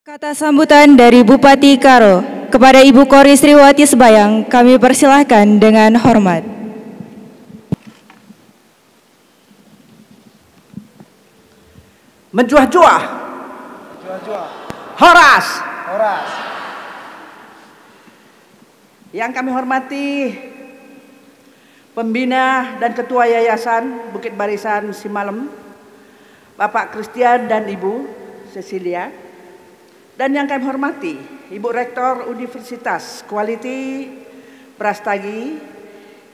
Kata sambutan dari Bupati Karo kepada Ibu Kori Sriwati Sebayang kami persilahkan dengan hormat. Menjuah-juah. Horas. Yang kami hormati Pembina dan Ketua Yayasan Bukit Barisan Simalem, Bapak Christian dan Ibu Cecilia. Dan yang kami hormati Ibu Rektor Universitas Quality Brastagi,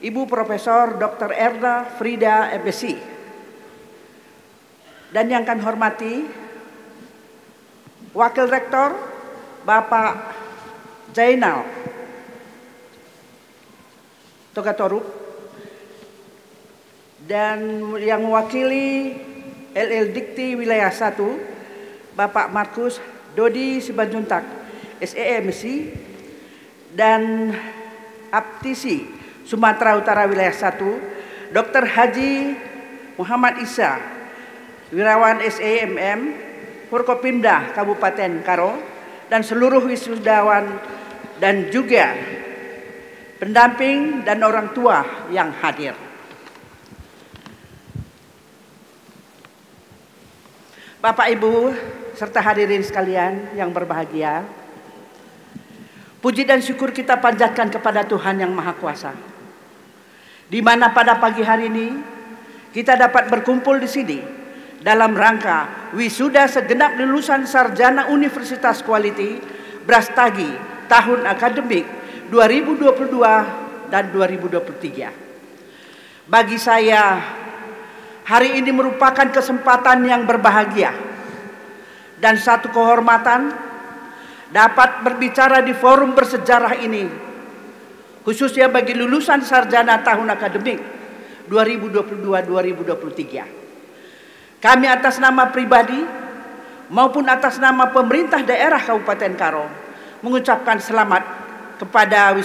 Ibu Profesor Dr. Erna Frida MSc. Dan yang kami hormati Wakil Rektor Bapak Jainal Togatoruk, dan yang mewakili LL Dikti Wilayah 1 Bapak Markus Dodi Sibanjuntak SEMC, dan Aptisi Sumatera Utara Wilayah 1 Dr. Haji Muhammad Isa Wirawan SEMM Forkopimda Kabupaten Karo, dan seluruh wisudawan dan juga pendamping dan orang tua yang hadir. Bapak Ibu serta hadirin sekalian yang berbahagia, puji dan syukur kita panjatkan kepada Tuhan Yang Maha Kuasa, di mana pada pagi hari ini kita dapat berkumpul di sini dalam rangka wisuda segenap lulusan sarjana Universitas Quality Brastagi tahun akademik 2022 dan 2023. Bagi saya, hari ini merupakan kesempatan yang berbahagia dan satu kehormatan dapat berbicara di forum bersejarah ini, khususnya bagi lulusan sarjana tahun akademik 2022-2023. Kami atas nama pribadi maupun atas nama pemerintah daerah Kabupaten Karo mengucapkan selamat kepada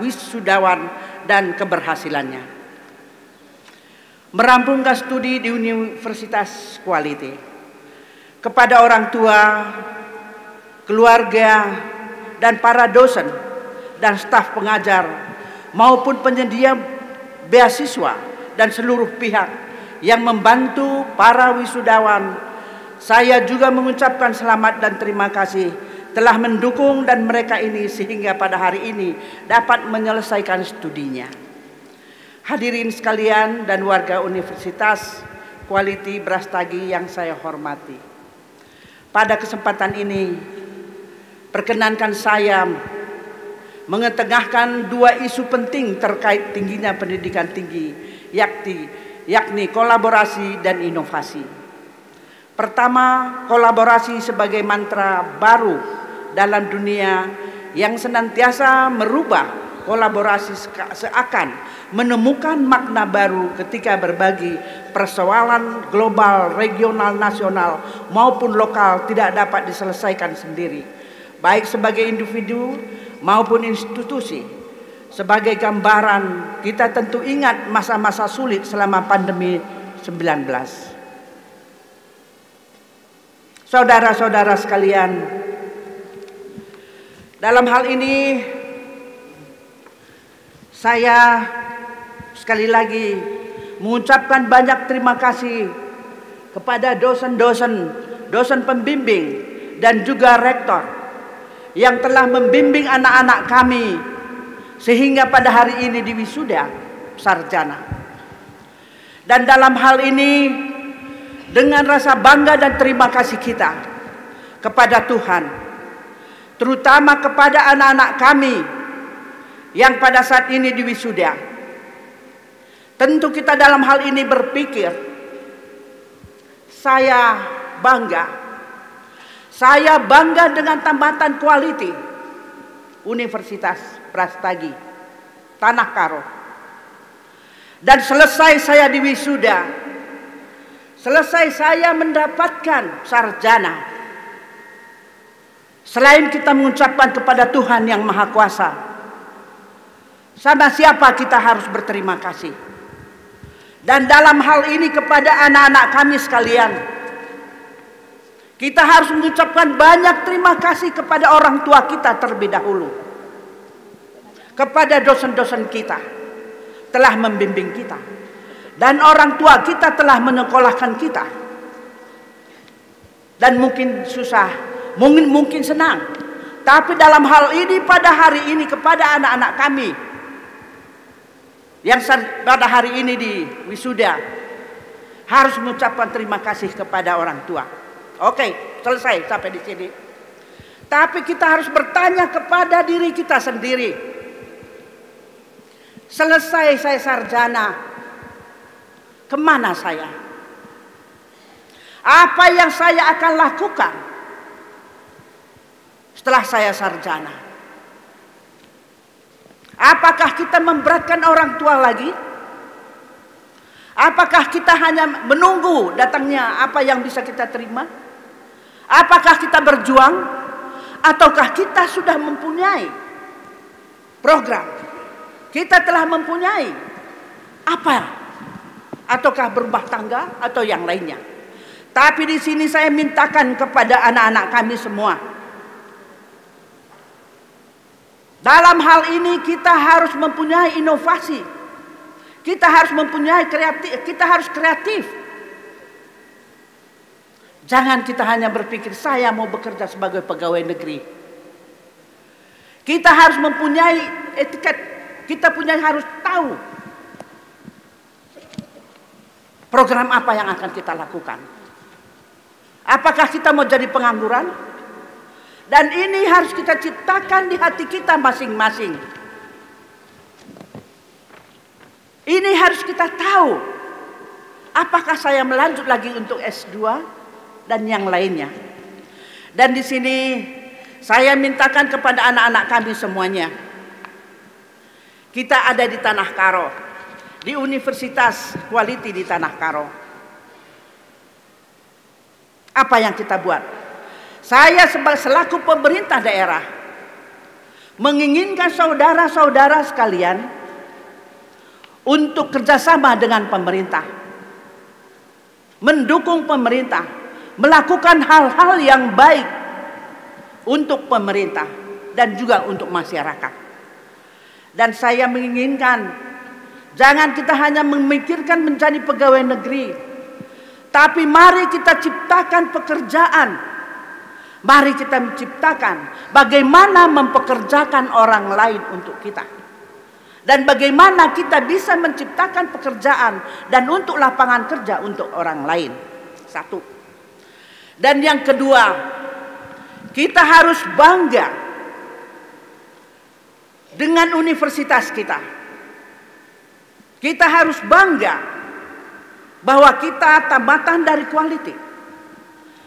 wisudawan dan keberhasilannya merampungkan studi di Universitas Quality. Kepada orang tua, keluarga, dan para dosen dan staf pengajar maupun penyedia beasiswa dan seluruh pihak yang membantu para wisudawan, saya juga mengucapkan selamat dan terima kasih telah mendukung dan mereka ini sehingga pada hari ini dapat menyelesaikan studinya. Hadirin sekalian dan warga Universitas Quality Brastagi yang saya hormati, pada kesempatan ini perkenankan saya mengetengahkan dua isu penting terkait tingginya pendidikan tinggi, yakni kolaborasi dan inovasi. Pertama, kolaborasi sebagai mantra baru dalam dunia yang senantiasa merubah kolaborasi seakan menemukan makna baru ketika berbagi persoalan global, regional, nasional maupun lokal tidak dapat diselesaikan sendiri, baik sebagai individu maupun institusi. Sebagai gambaran, kita tentu ingat masa-masa sulit selama pandemi 19. Saudara-saudara sekalian, dalam hal ini saya sekali lagi mengucapkan banyak terima kasih kepada dosen pembimbing dan juga rektor yang telah membimbing anak-anak kami sehingga pada hari ini diwisuda sarjana. Dan dalam hal ini dengan rasa bangga dan terima kasih kita kepada Tuhan, terutama kepada anak-anak kami yang pada saat ini diwisuda, tentu kita dalam hal ini berpikir, saya bangga dengan tambatan Quality Universitas Brastagi Tanah Karo. Dan selesai saya diwisuda, selesai saya mendapatkan sarjana, selain kita mengucapkan kepada Tuhan Yang Maha Kuasa, sama siapa kita harus berterima kasih? Dan dalam hal ini kepada anak-anak kami sekalian Kita harus mengucapkan banyak terima kasih kepada orang tua kita terlebih dahulu. Kepada dosen-dosen kita telah membimbing kita. Dan orang tua kita telah menyekolahkan kita. Dan mungkin susah, mungkin senang. Tapi dalam hal ini, pada hari ini, kepada anak-anak kami yang pada hari ini di wisuda, harus mengucapkan terima kasih kepada orang tua. Oke, selesai sampai di sini. Tapi kita harus bertanya kepada diri kita sendiri. Selesai saya sarjana, kemana saya? Apa yang saya akan lakukan setelah saya sarjana? Apakah kita memberatkan orang tua lagi? Apakah kita hanya menunggu datangnya apa yang bisa kita terima? Apakah kita berjuang? Ataukah kita sudah mempunyai program? Kita telah mempunyai apa? Ataukah berumah tangga atau yang lainnya? Tapi di sini saya mintakan kepada anak-anak kami semua. Dalam hal ini kita harus mempunyai inovasi. Kita harus mempunyai kreatif, kita harus kreatif. Jangan kita hanya berpikir saya mau bekerja sebagai pegawai negeri. Kita harus mempunyai etiket, kita harus tahu program apa yang akan kita lakukan. Apakah kita mau jadi pengangguran? Dan ini harus kita ciptakan di hati kita masing-masing. Ini harus kita tahu. Apakah saya melanjut lagi untuk S2 dan yang lainnya. Dan di sini saya mintakan kepada anak-anak kami semuanya. Kita ada di Tanah Karo, di Universitas Quality di Tanah Karo. Apa yang kita buat? Saya selaku pemerintah daerah menginginkan saudara-saudara sekalian untuk kerjasama dengan pemerintah, mendukung pemerintah, melakukan hal-hal yang baik untuk pemerintah dan juga untuk masyarakat. Dan saya menginginkan jangan kita hanya memikirkan menjadi pegawai negeri, tapi mari kita ciptakan pekerjaan. Mari kita menciptakan bagaimana mempekerjakan orang lain untuk kita. Dan bagaimana kita bisa menciptakan pekerjaan dan untuk lapangan kerja untuk orang lain. Satu. Dan yang kedua, kita harus bangga dengan universitas kita. Kita harus bangga bahwa kita tamatan dari Quality.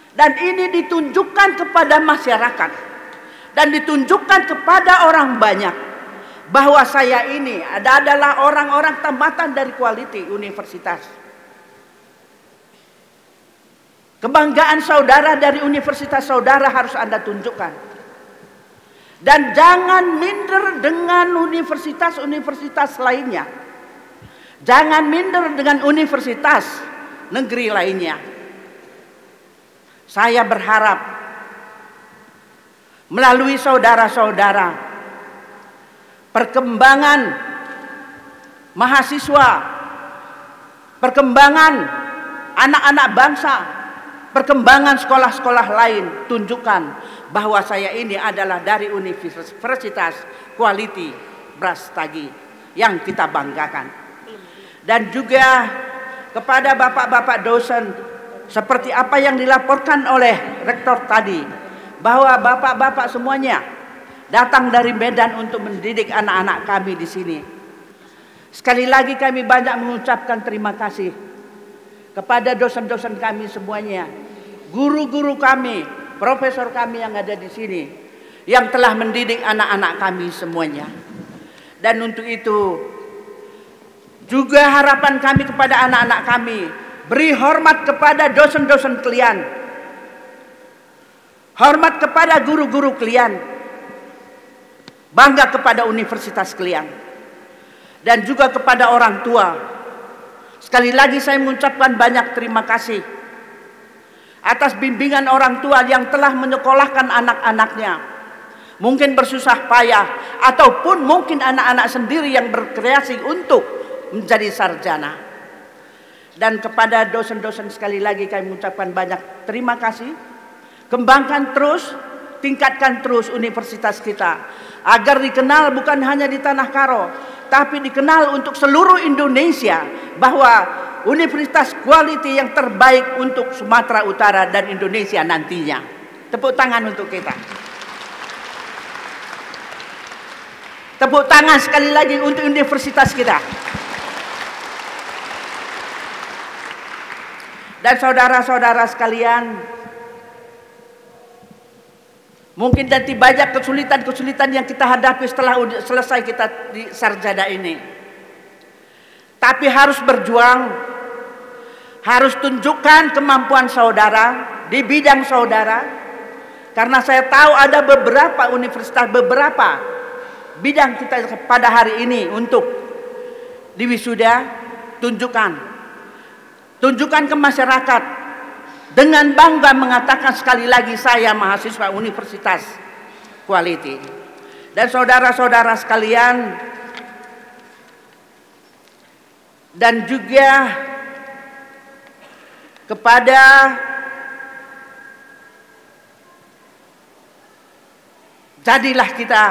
Dan ini ditunjukkan kepada masyarakat dan ditunjukkan kepada orang banyak bahwa saya ini adalah orang-orang tamatan dari Quality Universitas. Kebanggaan saudara dari universitas saudara harus Anda tunjukkan. Dan jangan minder dengan universitas-universitas lainnya. Jangan minder dengan universitas negeri lainnya. Saya berharap melalui saudara-saudara, perkembangan mahasiswa, perkembangan anak-anak bangsa, perkembangan sekolah-sekolah lain, tunjukkan bahwa saya ini adalah dari Universitas Quality Brastagi yang kita banggakan. Dan juga kepada bapak-bapak dosen, seperti apa yang dilaporkan oleh rektor tadi, bahwa bapak-bapak semuanya datang dari Medan untuk mendidik anak-anak kami di sini. Sekali lagi kami banyak mengucapkan terima kasih kepada dosen-dosen kami semuanya, guru-guru kami, profesor kami yang ada di sini, yang telah mendidik anak-anak kami semuanya. Dan untuk itu juga harapan kami kepada anak-anak kami, beri hormat kepada dosen-dosen kalian, hormat kepada guru-guru kalian, bangga kepada universitas kalian, dan juga kepada orang tua. Sekali lagi saya mengucapkan banyak terima kasih. atas bimbingan orang tua yang telah menyekolahkan anak-anaknya, mungkin bersusah payah, ataupun mungkin anak-anak sendiri yang berkreasi untuk menjadi sarjana. Dan kepada dosen-dosen sekali lagi kami mengucapkan banyak terima kasih. Kembangkan terus, tingkatkan terus universitas kita agar dikenal bukan hanya di Tanah Karo, tapi dikenal untuk seluruh Indonesia bahwa universitas quality yang terbaik untuk Sumatera Utara dan Indonesia nantinya. Tepuk tangan untuk kita. Tepuk tangan sekali lagi untuk universitas kita. Dan saudara-saudara sekalian, mungkin nanti banyak kesulitan-kesulitan yang kita hadapi setelah selesai kita di sarjana ini. Tapi harus berjuang, harus tunjukkan kemampuan saudara di bidang saudara. Karena saya tahu ada beberapa universitas, beberapa bidang kita pada hari ini untuk di wisuda. Tunjukkan ke masyarakat dengan bangga mengatakan sekali lagi saya mahasiswa Universitas Quality. Dan saudara-saudara sekalian, dan juga kepada jadilah kita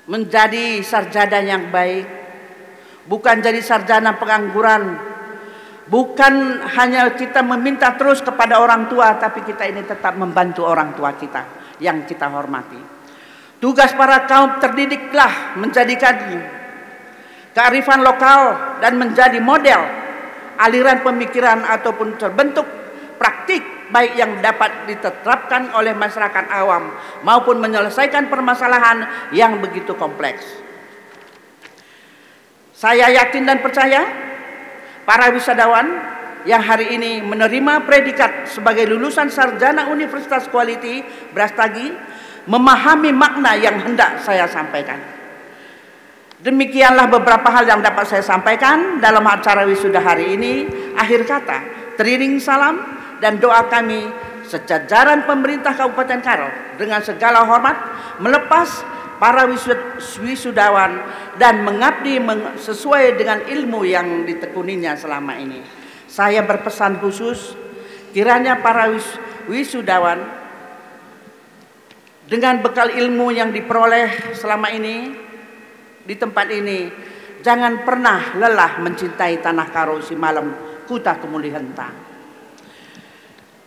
menjadi sarjana yang baik, bukan jadi sarjana pengangguran. Bukan hanya kita meminta terus kepada orang tua, tapi kita ini tetap membantu orang tua kita yang kita hormati. Tugas para kaum terdidiklah menjadikan kearifan lokal dan menjadi model aliran pemikiran ataupun terbentuk praktik baik yang dapat diterapkan oleh masyarakat awam maupun menyelesaikan permasalahan yang begitu kompleks. Saya yakin dan percaya para wisadawan yang hari ini menerima predikat sebagai lulusan sarjana Universitas Quality Brastagi memahami makna yang hendak saya sampaikan. Demikianlah beberapa hal yang dapat saya sampaikan dalam acara wisuda hari ini. Akhir kata, teriring salam dan doa kami sejajaran pemerintah Kabupaten Karo dengan segala hormat melepas para wisudawan dan mengabdi sesuai dengan ilmu yang ditekuninya selama ini. Saya berpesan khusus, kiranya para wisudawan dengan bekal ilmu yang diperoleh selama ini di tempat ini, jangan pernah lelah mencintai Tanah Karo si malam kuta kemulihenta.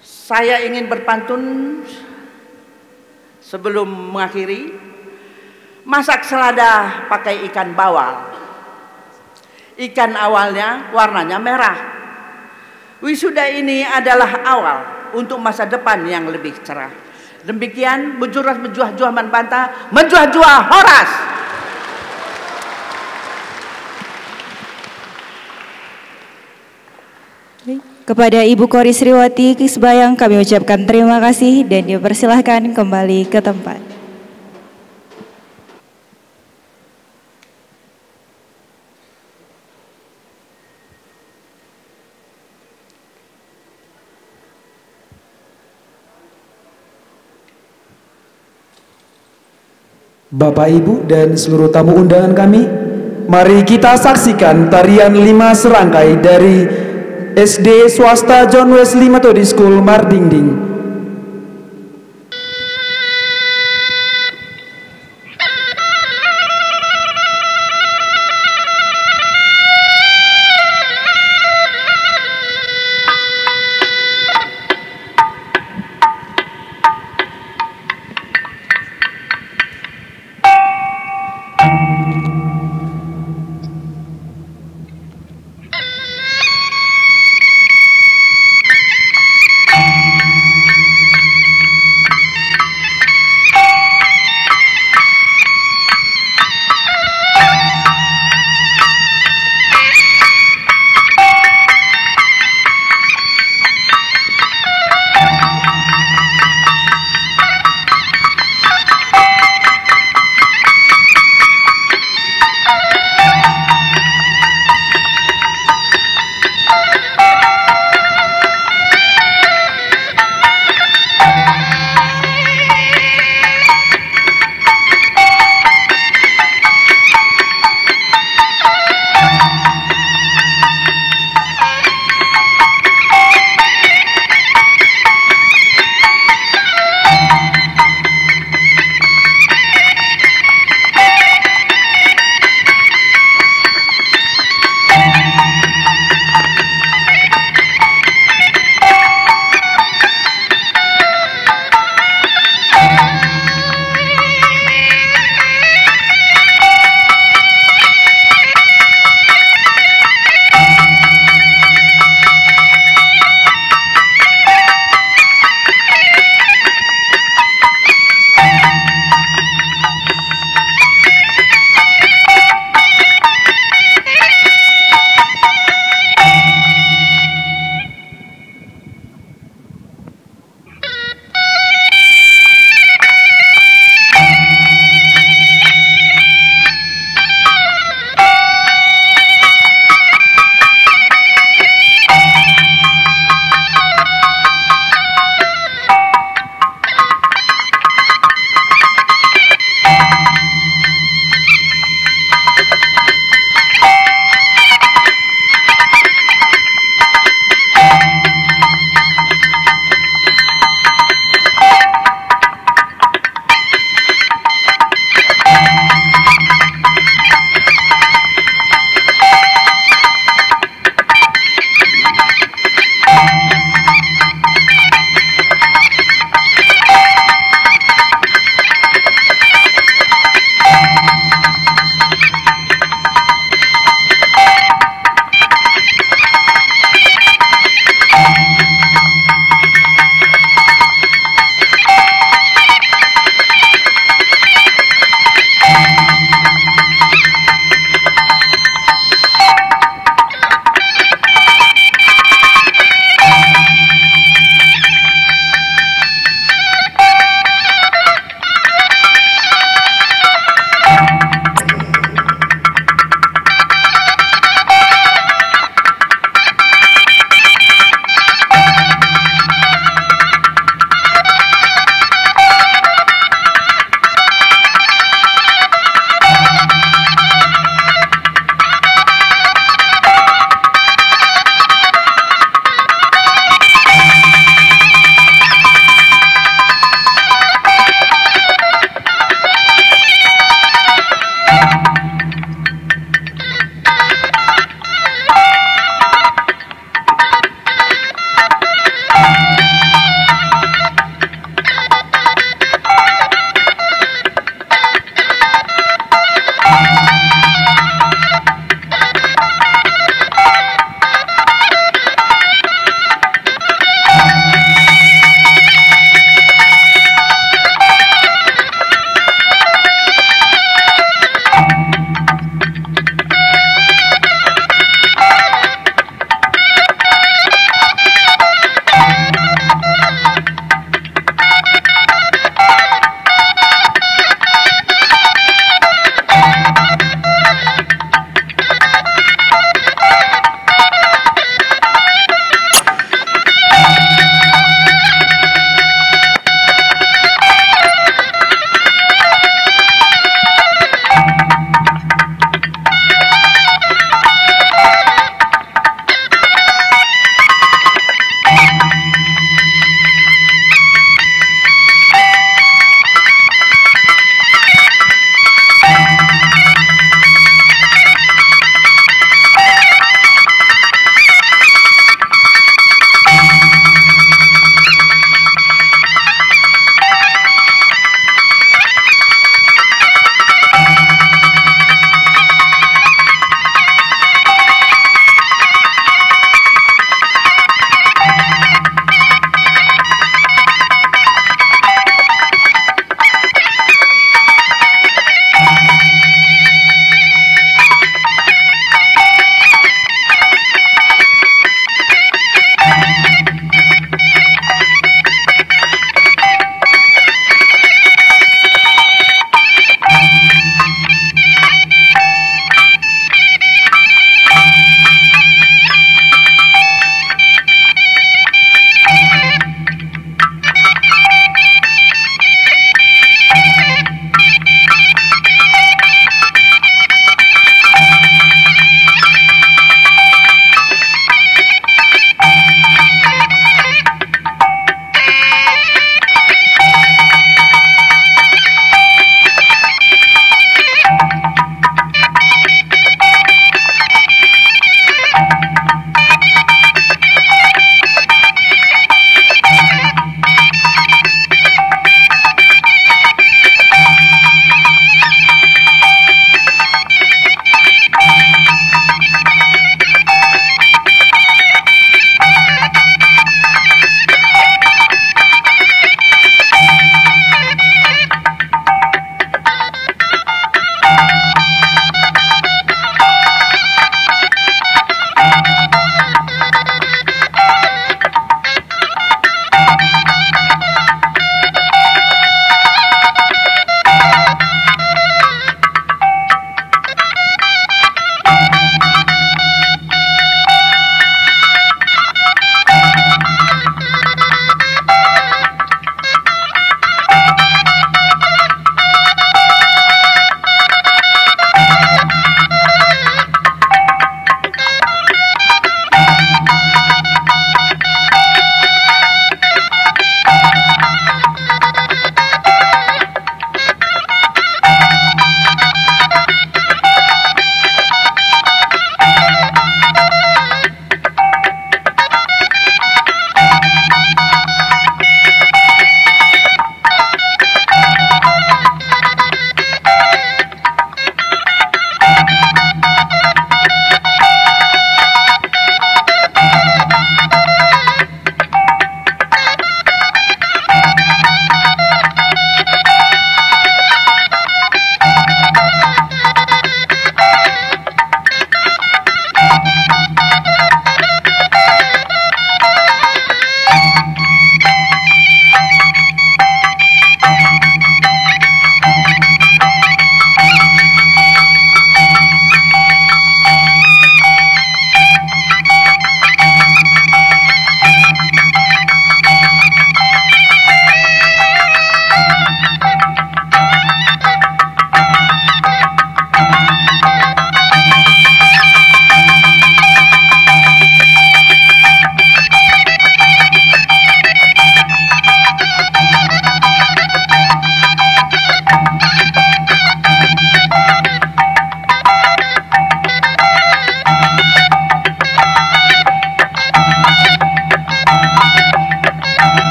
Saya ingin berpantun sebelum mengakhiri. Masak selada pakai ikan bawal. Ikan awalnya warnanya merah. Wisuda ini adalah awal untuk masa depan yang lebih cerah. Demikian Bujuras menjuah-juah Manbanta, menjuah-juah Horas. Kepada Ibu Kori Sriwati Kisbayang kami ucapkan terima kasih dan dipersilahkan kembali ke tempat. Bapak, Ibu, dan seluruh tamu undangan kami, mari kita saksikan tarian 5 serangkai dari SD Swasta John Wesley Methodist School Mardingding.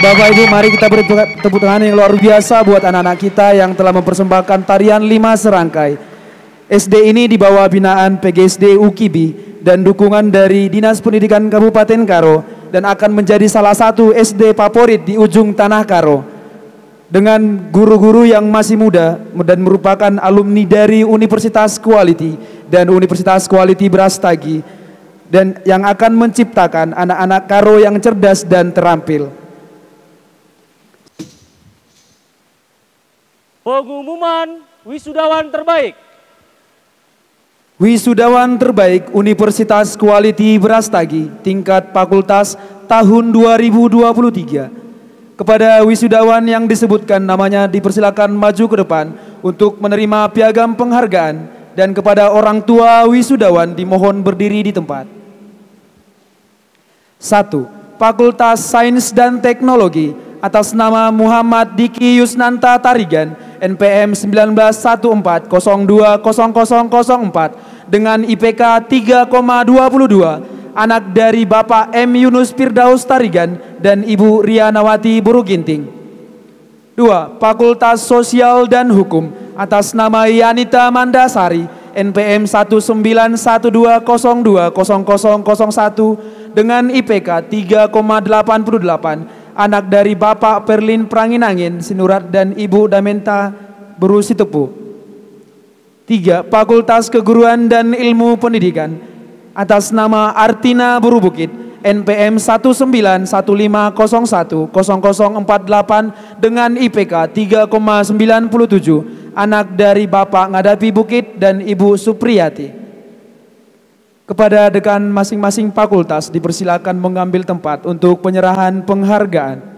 Bapak Ibu, mari kita beri tepuk tangan yang luar biasa buat anak-anak kita yang telah mempersembahkan tarian 5 serangkai. SD ini di bawah binaan PGSD UKIBI dan dukungan dari Dinas Pendidikan Kabupaten Karo dan akan menjadi salah satu SD favorit di ujung tanah Karo. Dengan guru-guru yang masih muda dan merupakan alumni dari Universitas Quality dan Universitas Quality Brastagi dan yang akan menciptakan anak-anak Karo yang cerdas dan terampil. Pengumuman wisudawan terbaik. Wisudawan terbaik Universitas Quality Brastagi tingkat fakultas tahun 2023. Kepada wisudawan yang disebutkan namanya dipersilakan maju ke depan untuk menerima piagam penghargaan dan kepada orang tua wisudawan dimohon berdiri di tempat. 1. Fakultas Sains dan Teknologi atas nama Muhammad Diki Yusnanta Tarigan NPM 1914020004 dengan IPK 3,22, anak dari Bapak M. Yunus Firdaus Tarigan dan Ibu Rianawati Buruginting. 2. Fakultas Sosial dan Hukum atas nama Yanita Mandasari NPM 1912020001 dengan IPK 3,88, anak dari Bapak Perlin Pranginangin Sinurat dan Ibu Damenta Berusitepu. 3. Fakultas Keguruan dan Ilmu Pendidikan atas nama Artina Burubukit NPM 1915010048 dengan IPK 3,97, anak dari Bapak Ngadapi Bukit dan Ibu Supriyati. Kepada dekan masing-masing fakultas dipersilakan mengambil tempat untuk penyerahan penghargaan.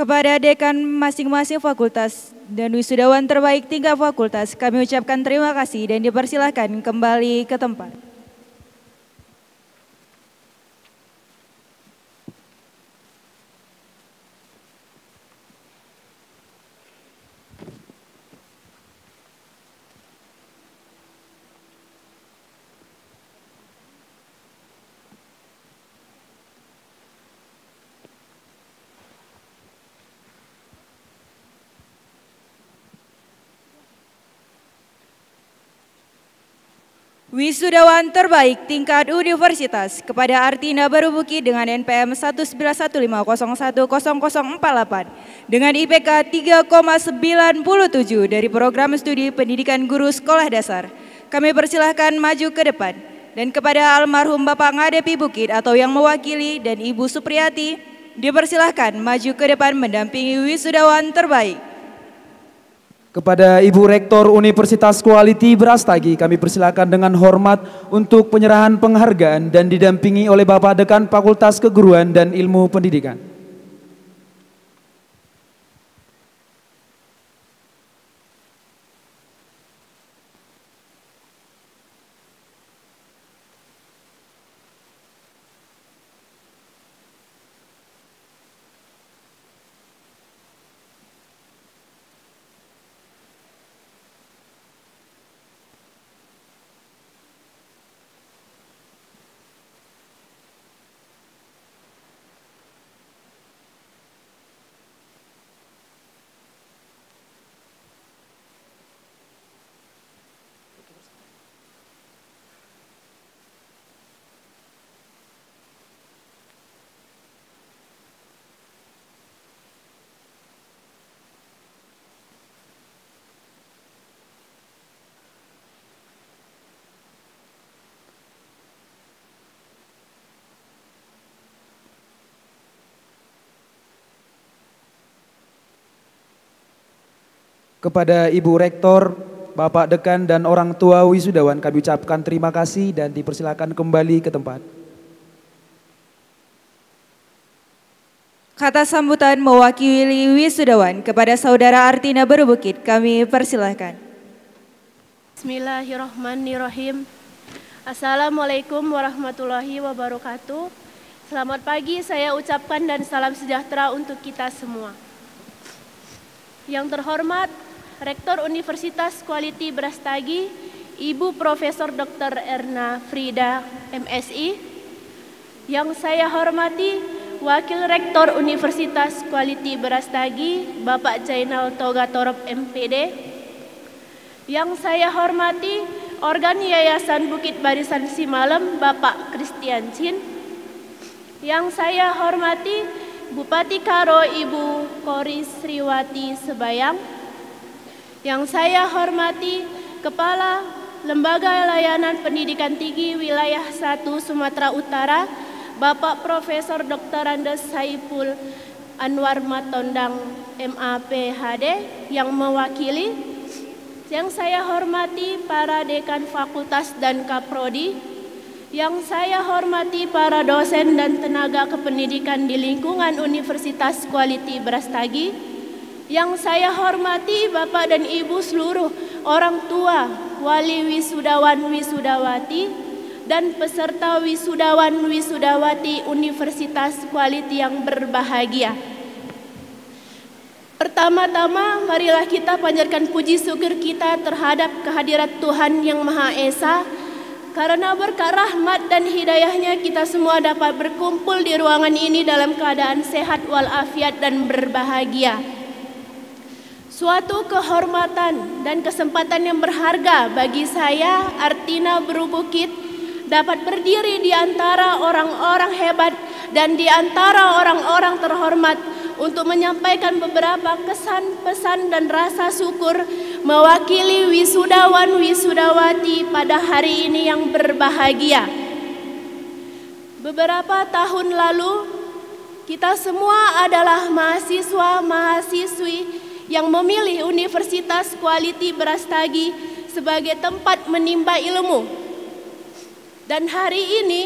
Kepada dekan masing-masing fakultas dan wisudawan terbaik tingkat fakultas, kami ucapkan terima kasih dan dipersilahkan kembali ke tempat. Wisudawan terbaik tingkat universitas kepada Artina Barubuki dengan NPM 19150100048 dengan IPK 3,97 dari program studi pendidikan guru sekolah dasar. Kami persilahkan maju ke depan dan kepada almarhum Bapak Ngadepi Bukit atau yang mewakili dan Ibu Supriyati dipersilahkan maju ke depan mendampingi wisudawan terbaik. Kepada Ibu Rektor Universitas Quality Brastagi kami persilakan dengan hormat untuk penyerahan penghargaan dan didampingi oleh Bapak Dekan Fakultas Keguruan dan Ilmu Pendidikan. Kepada Ibu Rektor, Bapak Dekan dan orang tua wisudawan kami ucapkan terima kasih dan dipersilakan kembali ke tempat. Kata sambutan mewakili wisudawan kepada Saudara Artina Berbukit kami persilahkan. Bismillahirrahmanirrahim. Assalamualaikum warahmatullahi wabarakatuh. Selamat pagi saya ucapkan dan salam sejahtera untuk kita semua. Yang terhormat Rektor Universitas Quality Brastagi, Ibu Profesor Dr. Erna Frida, MSI. Yang saya hormati Wakil Rektor Universitas Quality Brastagi, Bapak Jainal Togatorop MPD. Yang saya hormati Organ Yayasan Bukit Barisan Simalem, Bapak Christian Chin. Yang saya hormati Bupati Karo, Ibu Kori Sriwati Sebayang. Yang saya hormati Kepala Lembaga Layanan Pendidikan Tinggi Wilayah 1 Sumatera Utara, Bapak Profesor Dr. Andes Saiful Anwar Matondang, MAPHD, yang mewakili. Yang saya hormati para dekan fakultas dan kaprodi. Yang saya hormati para dosen dan tenaga kependidikan di lingkungan Universitas Quality Brastagi. Yang saya hormati Bapak dan Ibu seluruh orang tua, wali wisudawan wisudawati, dan peserta wisudawan wisudawati Universitas Quality yang berbahagia. Pertama-tama marilah kita panjatkan puji syukur kita terhadap kehadirat Tuhan Yang Maha Esa, karena berkah rahmat dan hidayahnya kita semua dapat berkumpul di ruangan ini dalam keadaan sehat walafiat dan berbahagia. Suatu kehormatan dan kesempatan yang berharga bagi saya, Artina Berbukit, dapat berdiri di antara orang-orang hebat dan di antara orang-orang terhormat untuk menyampaikan beberapa kesan, pesan, dan rasa syukur mewakili wisudawan wisudawati pada hari ini yang berbahagia. Beberapa tahun lalu, kita semua adalah mahasiswa-mahasiswi yang memilih Universitas Quality Brastagi sebagai tempat menimba ilmu. Dan hari ini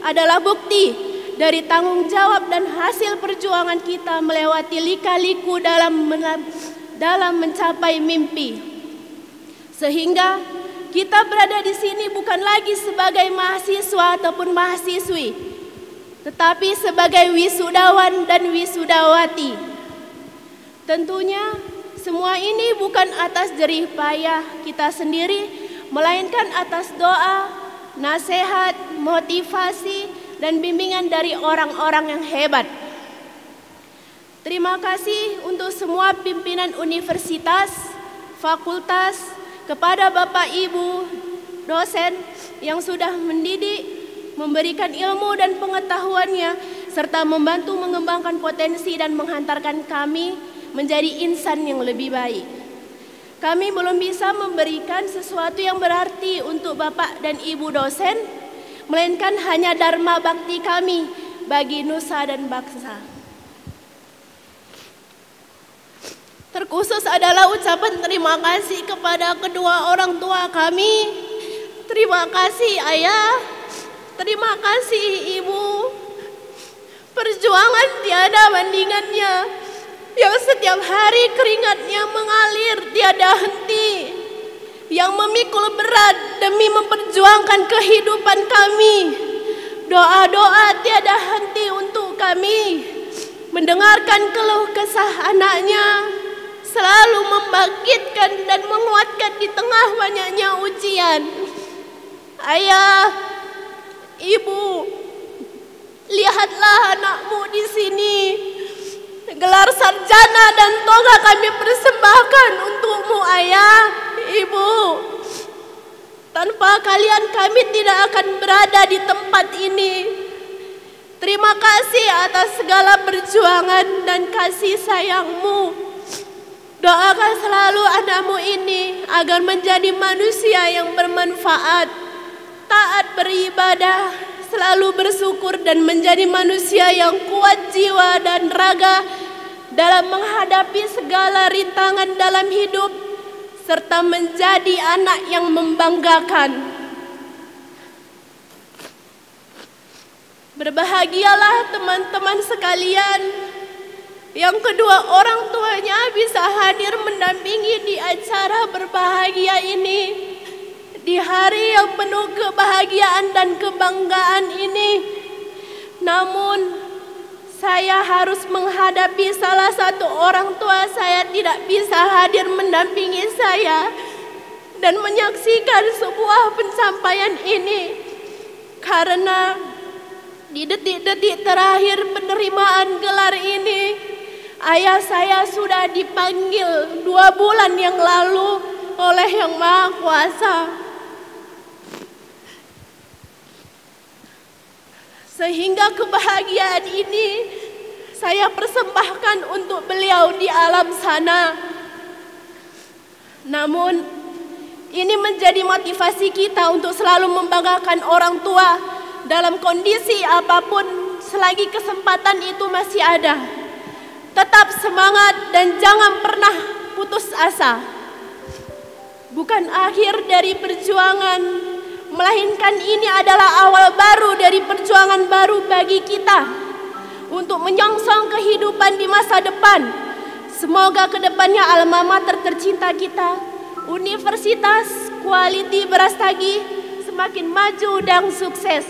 adalah bukti dari tanggung jawab dan hasil perjuangan kita melewati lika-liku dalam mencapai mimpi. Sehingga kita berada di sini bukan lagi sebagai mahasiswa ataupun mahasiswi, tetapi sebagai wisudawan dan wisudawati. Tentunya semua ini bukan atas jerih payah kita sendiri, melainkan atas doa, nasihat, motivasi, dan bimbingan dari orang-orang yang hebat. Terima kasih untuk semua pimpinan universitas, fakultas, kepada Bapak Ibu, dosen yang sudah mendidik, memberikan ilmu dan pengetahuannya, serta membantu mengembangkan potensi dan menghantarkan kami menjadi insan yang lebih baik. Kami belum bisa memberikan sesuatu yang berarti untuk Bapak dan Ibu dosen, melainkan hanya dharma bakti kami bagi nusa dan bangsa. Terkhusus adalah ucapan terima kasih kepada kedua orang tua kami. Terima kasih Ayah, terima kasih Ibu. Perjuangan tiada bandingannya, yang setiap hari keringatnya mengalir tiada henti, yang memikul berat demi memperjuangkan kehidupan kami. Doa-doa tiada henti untuk kami, mendengarkan keluh kesah anaknya, selalu membangkitkan dan menguatkan di tengah banyaknya ujian. Ayah, Ibu, lihatlah anakmu di sini. Gelar sarjana dan toga kami persembahkan untukmu Ayah, Ibu. Tanpa kalian kami tidak akan berada di tempat ini. Terima kasih atas segala perjuangan dan kasih sayangmu. Doakan selalu anakmu ini agar menjadi manusia yang bermanfaat, taat beribadah, selalu bersyukur dan menjadi manusia yang kuat jiwa dan raga dalam menghadapi segala rintangan dalam hidup, serta menjadi anak yang membanggakan. Berbahagialah teman-teman sekalian yang kedua orang tuanya bisa hadir mendampingi di acara berbahagia ini, di hari yang penuh kebahagiaan dan kebanggaan ini. Namun saya harus menghadapi salah satu orang tua saya tidak bisa hadir mendampingi saya dan menyaksikan sebuah pencapaian ini, karena di detik-detik terakhir penerimaan gelar ini, ayah saya sudah dipanggil 2 bulan yang lalu oleh Yang Maha Kuasa. Sehingga kebahagiaan ini saya persembahkan untuk beliau di alam sana. Namun ini menjadi motivasi kita untuk selalu membanggakan orang tua dalam kondisi apapun selagi kesempatan itu masih ada. Tetap semangat dan jangan pernah putus asa. Bukan akhir dari perjuangan, melainkan ini adalah awal baru dari perjuangan baru bagi kita untuk menyongsong kehidupan di masa depan. Semoga kedepannya alma mater tercinta kita, Universitas Quality Brastagi, semakin maju dan sukses.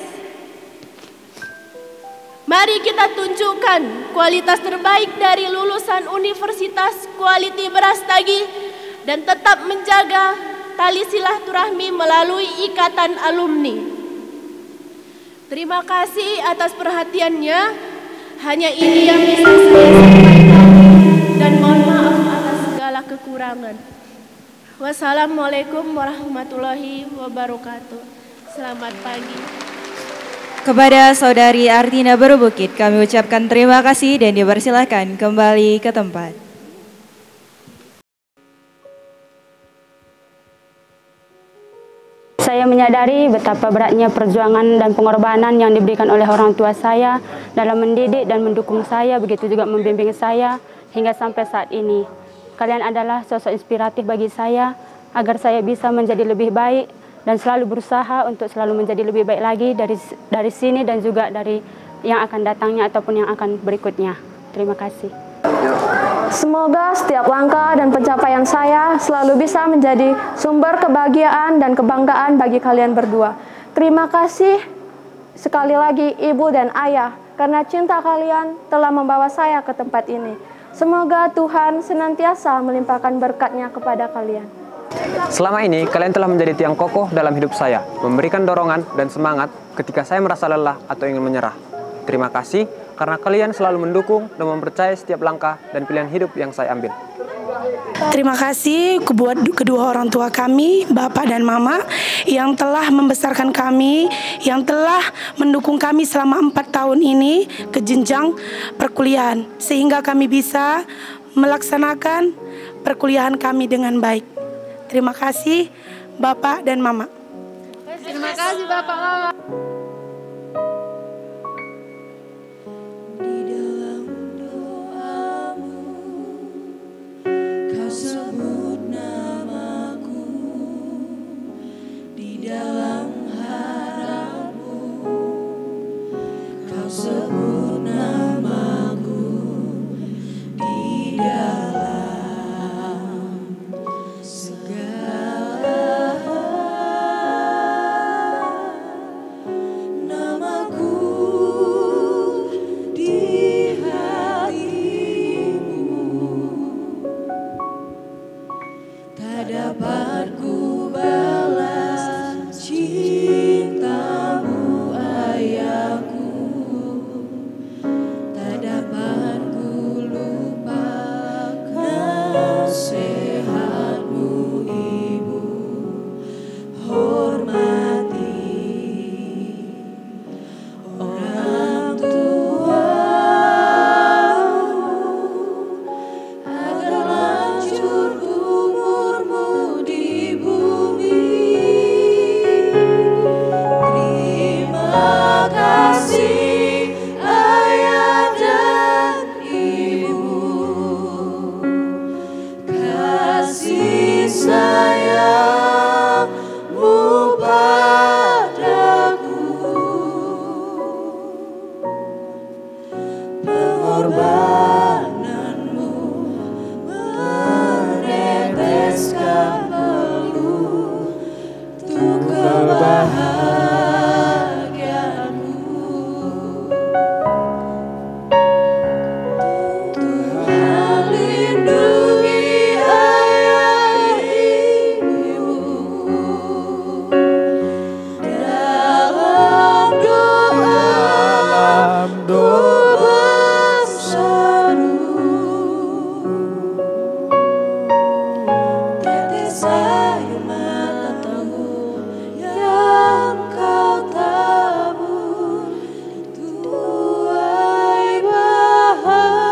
Mari kita tunjukkan kualitas terbaik dari lulusan Universitas Quality Brastagi dan tetap menjaga tali silaturahmi melalui ikatan alumni. Terima kasih atas perhatiannya. Hanya ini yang bisa saya sampaikan dan mohon maaf atas segala kekurangan. Wassalamualaikum warahmatullahi wabarakatuh. Selamat pagi. Kepada Saudari Artina Berubukit kami ucapkan terima kasih dan dipersilahkan kembali ke tempat. Saya menyadari betapa beratnya perjuangan dan pengorbanan yang diberikan oleh orang tua saya dalam mendidik dan mendukung saya, begitu juga membimbing saya hingga sampai saat ini. Kalian adalah sosok inspiratif bagi saya agar saya bisa menjadi lebih baik dan selalu berusaha untuk selalu menjadi lebih baik lagi dari sini dan juga dari yang akan datangnya ataupun yang akan berikutnya. Terima kasih. Semoga setiap langkah dan pencapaian saya selalu bisa menjadi sumber kebahagiaan dan kebanggaan bagi kalian berdua. Terima kasih sekali lagi Ibu dan Ayah karena cinta kalian telah membawa saya ke tempat ini. Semoga Tuhan senantiasa melimpahkan berkat-Nya kepada kalian. Selama ini kalian telah menjadi tiang kokoh dalam hidup saya, memberikan dorongan dan semangat ketika saya merasa lelah atau ingin menyerah. Terima kasih karena kalian selalu mendukung dan mempercayai setiap langkah dan pilihan hidup yang saya ambil. Terima kasih buat kedua orang tua kami, Bapak dan Mama, yang telah membesarkan kami, yang telah mendukung kami selama 4 tahun ini ke jenjang perkuliahan, sehingga kami bisa melaksanakan perkuliahan kami dengan baik. Terima kasih Bapak dan Mama. Terima kasih Bapak Mama. Sebut namaku di dalam harapmu, kau sebut namaku di dalam segala pengorbananmu meneteskan peluh untuk kebahagiaanmu. Tuhan lindungi ayah ibu dalam doa berseru. Tetes air matamu yang kau tabur dituai bahagia.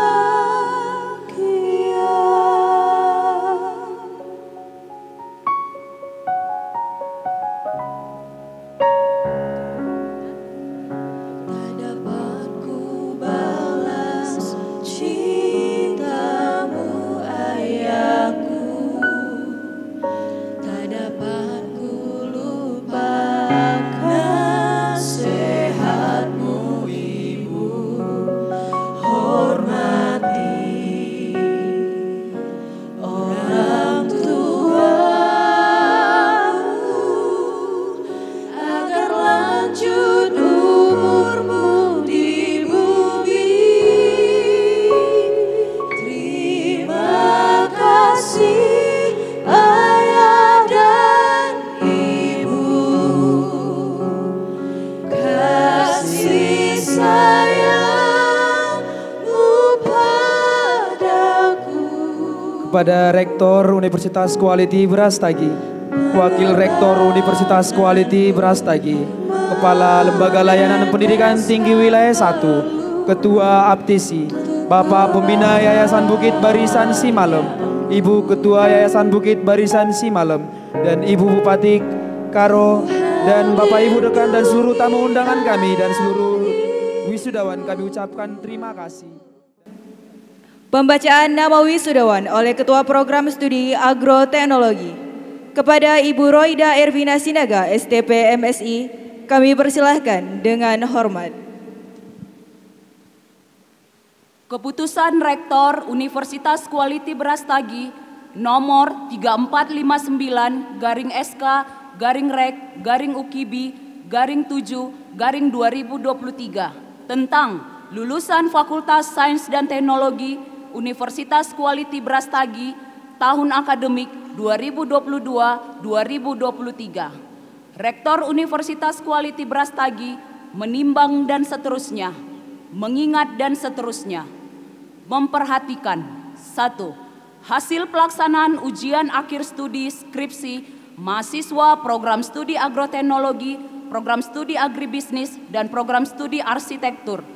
Tak dapat ku balas cintamu ayahku, tak dapat ku lupakan nasihatmu ibu. Hormati orang tuamu agar lanjut umurmu di bumi. Terima kasih ayah dan ibu, kasih sayangmu padaku. Kepada Rektor Universitas Quality Brastagi, Wakil Rektor Universitas Quality Brastagi, Kepala Lembaga Layanan Pendidikan Tinggi Wilayah 1, Ketua Aptisi, Bapak Pembina Yayasan Bukit Barisan Simalem, Ibu Ketua Yayasan Bukit Barisan Simalem, dan Ibu Bupati Karo, dan Bapak Ibu Dekan dan seluruh tamu undangan kami dan seluruh wisudawan kami ucapkan terima kasih. Pembacaan nama wisudawan oleh Ketua Program Studi Agroteknologi. Kepada Ibu Roida Ervina Sinaga, STP MSI, kami persilahkan dengan hormat. Keputusan Rektor Universitas Quality Brastagi nomor 3459/SK/Rek/UKIBI/7/2023 tentang lulusan Fakultas Sains dan Teknologi Universitas Quality Brastagi tahun akademik 2022-2023. Rektor Universitas Quality Brastagi menimbang dan seterusnya, mengingat dan seterusnya, memperhatikan 1. Hasil pelaksanaan ujian akhir studi skripsi mahasiswa program studi agroteknologi, program studi agribisnis, dan program studi arsitektur.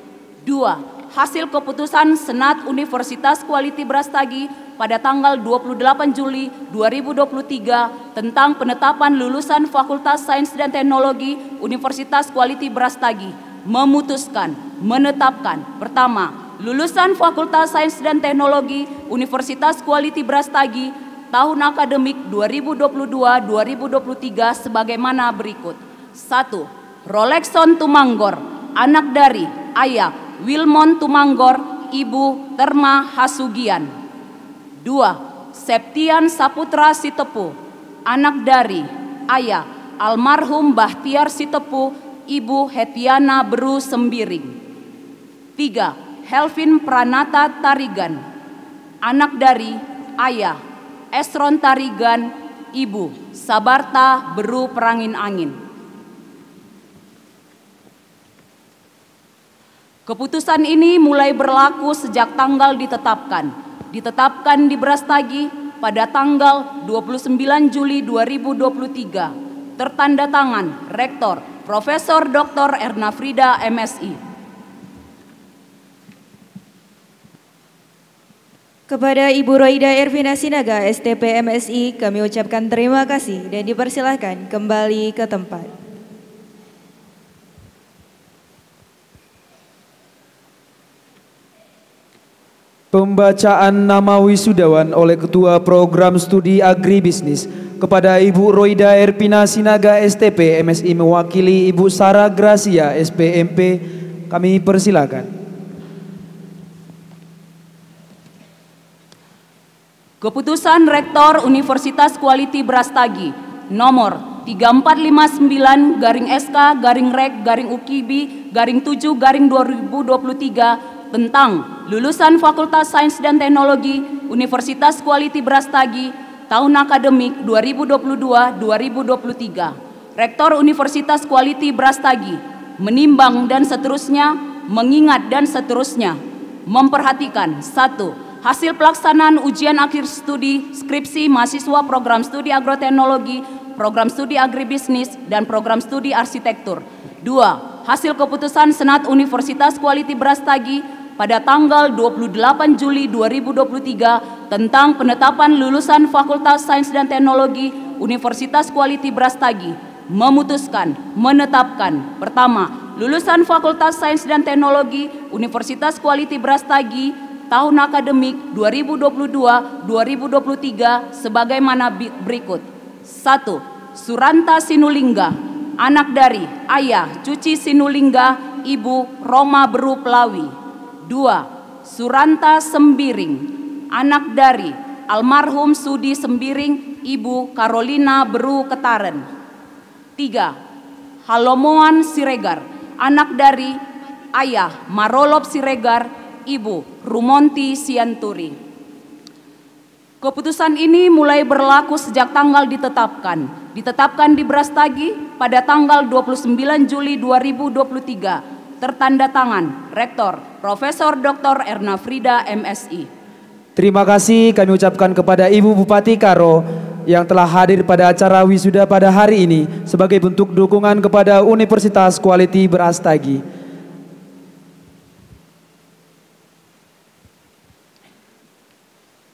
2. Hasil keputusan Senat Universitas Quality Brastagi pada tanggal 28 Juli 2023 tentang penetapan lulusan Fakultas Sains dan Teknologi Universitas Quality Brastagi memutuskan, menetapkan, pertama, lulusan Fakultas Sains dan Teknologi Universitas Quality Brastagi tahun akademik 2022-2023 sebagaimana berikut. 1. Rolekson Tumanggor, anak dari ayah Wilmon Tumanggor, ibu Terma Hasugian. 2. Septian Saputra Sitepu, anak dari ayah almarhum Bahtiar Sitepu, ibu Hetiana Beru Sembiring. 3. Helvin Pranata Tarigan, anak dari ayah Esron Tarigan, ibu Sabarta Beru Perangin Angin. Keputusan ini mulai berlaku sejak tanggal ditetapkan di Brastagi pada tanggal 29 Juli 2023. Tertanda tangan Rektor Profesor Dr. Erna Frida MSI. Kepada Ibu Roida Ervina Sinaga, STP MSI, kami ucapkan terima kasih dan dipersilahkan kembali ke tempat. Pembacaan nama wisudawan oleh Ketua Program Studi Agribisnis kepada Ibu Roida Ervina Sinaga, STP MSI, mewakili Ibu Sarah Gracia, SPMP, kami persilakan. Keputusan Rektor Universitas Quality Brastagi nomor 3459/SK/Rek/UKIBI/7/2023 tentang lulusan Fakultas Sains dan Teknologi Universitas Quality Brastagi tahun akademik 2022-2023. Rektor Universitas Quality Brastagi menimbang dan seterusnya, mengingat dan seterusnya, memperhatikan 1. Hasil pelaksanaan ujian akhir studi skripsi mahasiswa program studi agroteknologi, program studi agribisnis, dan program studi arsitektur. 2. Hasil keputusan Senat Universitas Quality Brastagi pada tanggal 28 Juli 2023 tentang penetapan lulusan Fakultas Sains dan Teknologi Universitas Quality Brastagi memutuskan, menetapkan: pertama, lulusan Fakultas Sains dan Teknologi Universitas Quality Brastagi tahun akademik 2022-2023 sebagaimana berikut. 1. Suranta Sinulingga, anak dari ayah Cuci Sinulingga, ibu Roma Beru Pelawi. 2. Suranta Sembiring, anak dari almarhum Sudi Sembiring, ibu Carolina Beru Ketaren. 3. Halomoan Siregar, anak dari ayah Marolop Siregar, ibu Rumonti Sianturi. Keputusan ini mulai berlaku sejak tanggal ditetapkan di Brastagi pada tanggal 29 Juli 2023. Tertanda tangan Rektor Profesor Dr. Erna Frida MSI. Terima kasih kami ucapkan kepada Ibu Bupati Karo yang telah hadir pada acara wisuda pada hari ini sebagai bentuk dukungan kepada Universitas Quality Brastagi.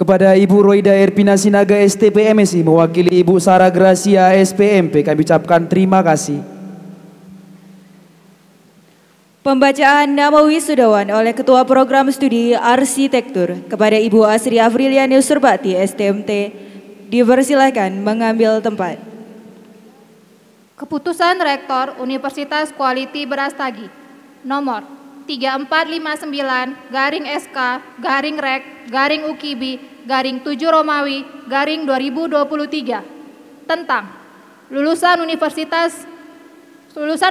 Kepada Ibu Roida Erpina Sinaga STP MSI mewakili Ibu Sarah Gracia SPMP kami ucapkan terima kasih. Pembacaan nama wisudawan oleh Ketua Program Studi Arsitektur kepada Ibu Asri Afriliani Surbati STMT dipersilakan mengambil tempat. Keputusan Rektor Universitas Quality Brastagi nomor 3459/SK/Rek/UKIBI/7 Romawi/2023 tentang lulusan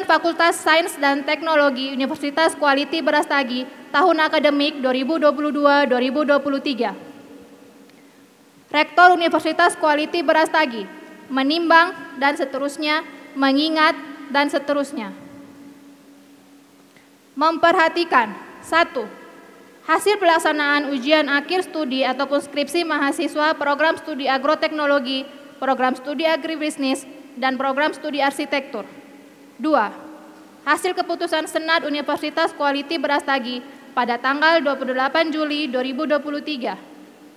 Fakultas Sains dan Teknologi Universitas Quality Brastagi tahun akademik 2022-2023. Rektor Universitas Quality Brastagi menimbang dan seterusnya, mengingat dan seterusnya, memperhatikan 1. Hasil pelaksanaan ujian akhir studi ataupun skripsi mahasiswa program studi agroteknologi, program studi agribisnis, dan program studi arsitektur. 2. Hasil keputusan Senat Universitas Quality Brastagi pada tanggal 28 Juli 2023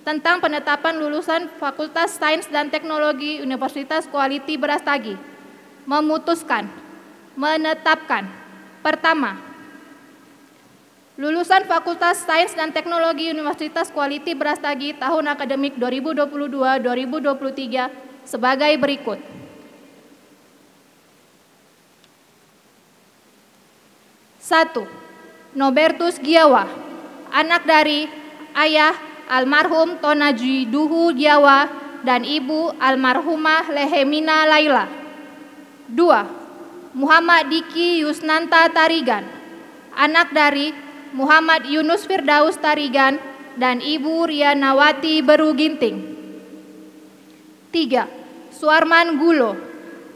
tentang penetapan lulusan Fakultas Sains dan Teknologi Universitas Quality Brastagi memutuskan, menetapkan: pertama, lulusan Fakultas Sains dan Teknologi Universitas Quality Brastagi tahun akademik 2022-2023 sebagai berikut. 1. Nobertus Giawa, anak dari ayah almarhum Tonaji Duhu Giawa dan ibu almarhumah Lehemina Laila. 2. Muhammad Diki Yusnanta Tarigan, anak dari Muhammad Yunus Firdaus Tarigan dan ibu Rianawati Beru Ginting. 3. Suarman Gulo,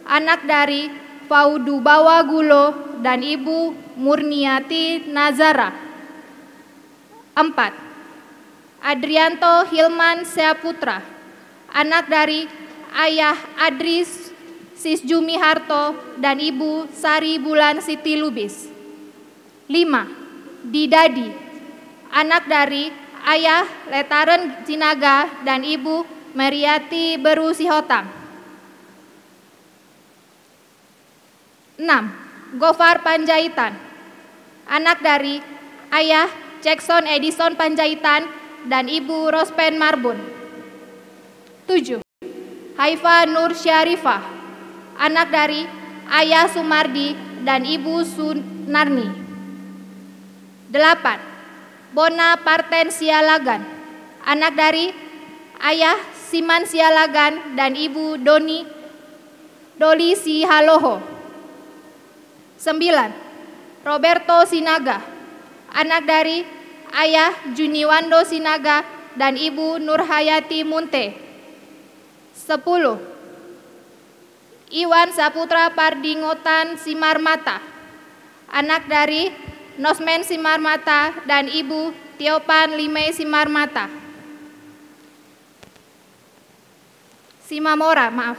anak dari Faudu Bawa Gulo dan ibu Murniati Nazara. 4. Adrianto Hilman Seaputra, anak dari ayah Adris Sisjumi Harto dan ibu Sari Bulan Siti Lubis. 5. Didadi, anak dari ayah Letaren Cinaga dan ibu Meriati Beru Sihotang. 6. Gofar Panjaitan, anak dari ayah Jackson Edison Panjaitan dan ibu Rospen Marbun. 7. Haifa Nur Syarifah, anak dari ayah Sumardi dan ibu Sunarni. 8. Bona Parten Sialagan, anak dari Ayah Siman Sialagan dan Ibu Doli Sihaloho. 9. Roberto Sinaga, anak dari Ayah Juniwando Sinaga dan Ibu Nurhayati Munte. 10. Iwan Saputra Pardingotan Simarmata, anak dari Nosmen Simarmata dan Ibu Tiopan Limei Simarmata. Simamora, maaf.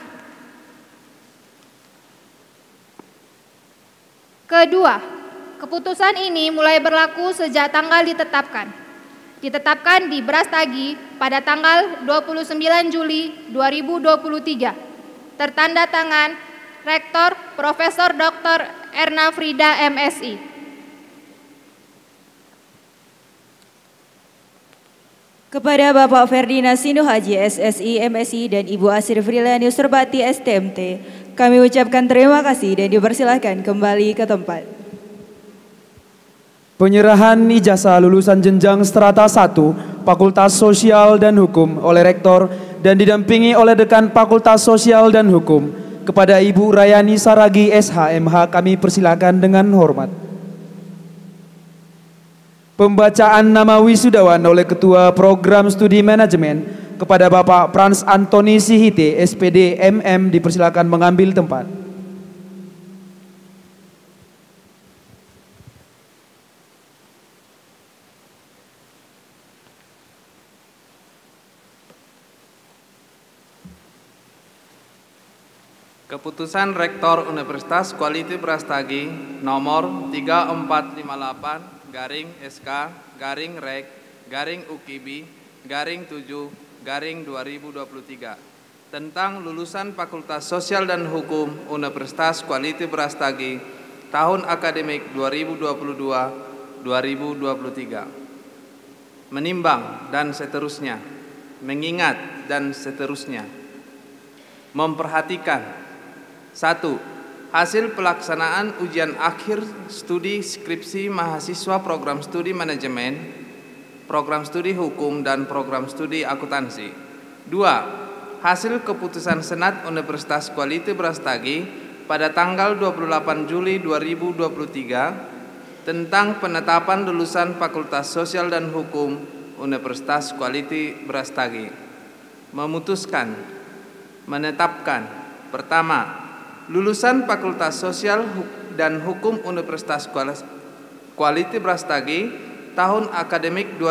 Kedua, keputusan ini mulai berlaku sejak tanggal ditetapkan di Brastagi pada tanggal 29 Juli 2023. Tertanda tangan Rektor Profesor Dr. Erna Frida MSI. Kepada Bapak Ferdinand Sinuhaji SSI MSI dan Ibu Asri Friliani Surbati STMT, kami ucapkan terima kasih dan dipersilahkan kembali ke tempat. Penyerahan ijazah lulusan jenjang strata 1 Fakultas Sosial dan Hukum oleh Rektor dan didampingi oleh Dekan Fakultas Sosial dan Hukum kepada Ibu Rayani Saragi SHMH kami persilakan dengan hormat. Pembacaan nama wisudawan oleh Ketua Program Studi Manajemen kepada Bapak Frans Antoni Sihite SPD MM dipersilakan mengambil tempat. Keputusan Rektor Universitas Quality Brastagi nomor 3458-SK-Rek-UKIBI-7-2023 tentang lulusan Fakultas Sosial dan Hukum Universitas Quality Brastagi tahun akademik 2022-2023. Menimbang dan seterusnya, mengingat dan seterusnya, memperhatikan. 1. Hasil pelaksanaan ujian akhir studi skripsi mahasiswa program studi manajemen, program studi hukum, dan program studi akuntansi. 2. Hasil keputusan Senat Universitas Quality Brastagi pada tanggal 28 Juli 2023 tentang penetapan lulusan Fakultas Sosial dan Hukum Universitas Quality Brastagi. Memutuskan, menetapkan. Pertama, lulusan Fakultas Sosial dan Hukum Universitas Quality Brastagi tahun akademik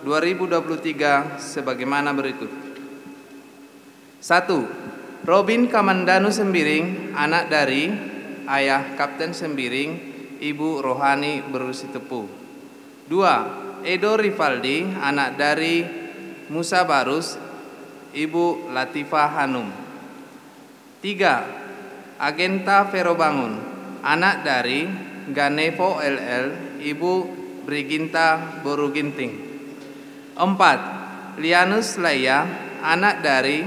2022-2023 sebagaimana berikut. 1. Robin Kamandanu Sembiring, anak dari Ayah Kapten Sembiring, Ibu Rohani Berusitepu. 2. Edo Rivaldi, anak dari Musa Barus, Ibu Latifah Hanum. 3. Agenta Verobangun, anak dari Ganevo LL, Ibu Briginta Boruginting. 4. Lianus Laya, anak dari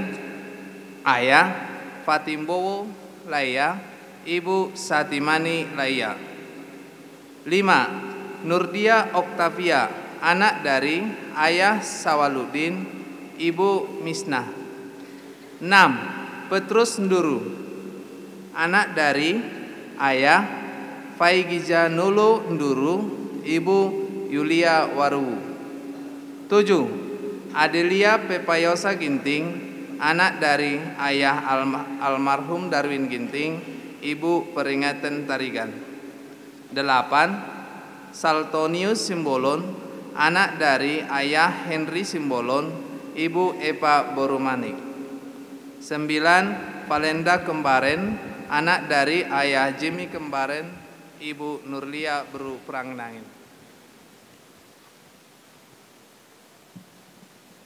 Ayah Fatimbowo Laya, Ibu Satimani Laya. 5. Nurdia Oktavia, anak dari Ayah Sawaludin, Ibu Misnah. 6. Petrus Nduru, anak dari Ayah Faigija Nolo Nduru, Ibu Yulia Waruwu. 7. Adelia Pepayosa Ginting, anak dari Ayah almarhum Darwin Ginting, Ibu Peringatan Tarigan. 8. Saltonius Simbolon, anak dari Ayah Henry Simbolon, Ibu Eva Borumanik. 9. Valenda Kembaren, anak dari Ayah Jimmy Kembaren, Ibu Nurlia Beru Prangnangin.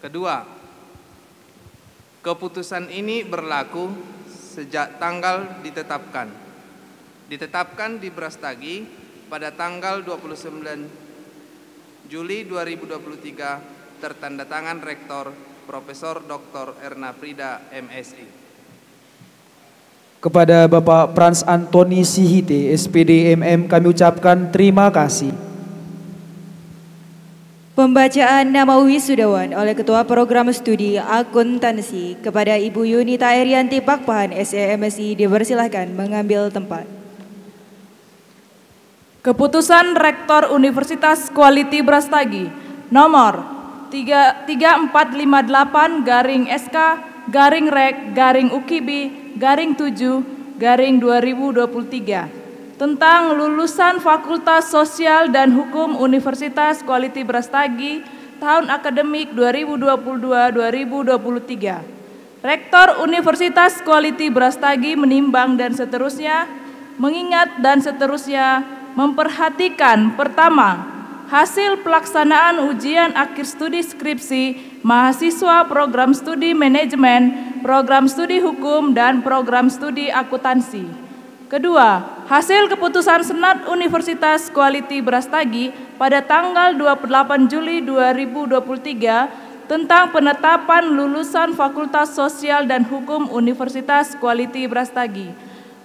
Kedua, keputusan ini berlaku sejak tanggal ditetapkan di Brastagi pada tanggal 29 Juli 2023 tertanda tangan Rektor Profesor Dr. Erna Frida MSI. Kepada Bapak Frans Antoni Sihite SPD MM kami ucapkan terima kasih. Pembacaan nama wisudawan oleh Ketua Program Studi Akuntansi kepada Ibu Yunita Erianti Pakpahan SEMSI dipersilahkan mengambil tempat. Keputusan Rektor Universitas Quality Brastagi nomor 3458-SK-Rek-UKIBI-7-2023 tentang lulusan Fakultas Sosial dan Hukum Universitas Quality Brastagi tahun akademik 2022-2023. Rektor Universitas Quality Brastagi menimbang dan seterusnya, mengingat dan seterusnya, memperhatikan pertama, hasil pelaksanaan ujian akhir studi skripsi mahasiswa program studi manajemen, program studi hukum, dan program studi akuntansi. Kedua, hasil keputusan Senat Universitas Quality Brastagi pada tanggal 28 Juli 2023 tentang penetapan lulusan Fakultas Sosial dan Hukum Universitas Quality Brastagi.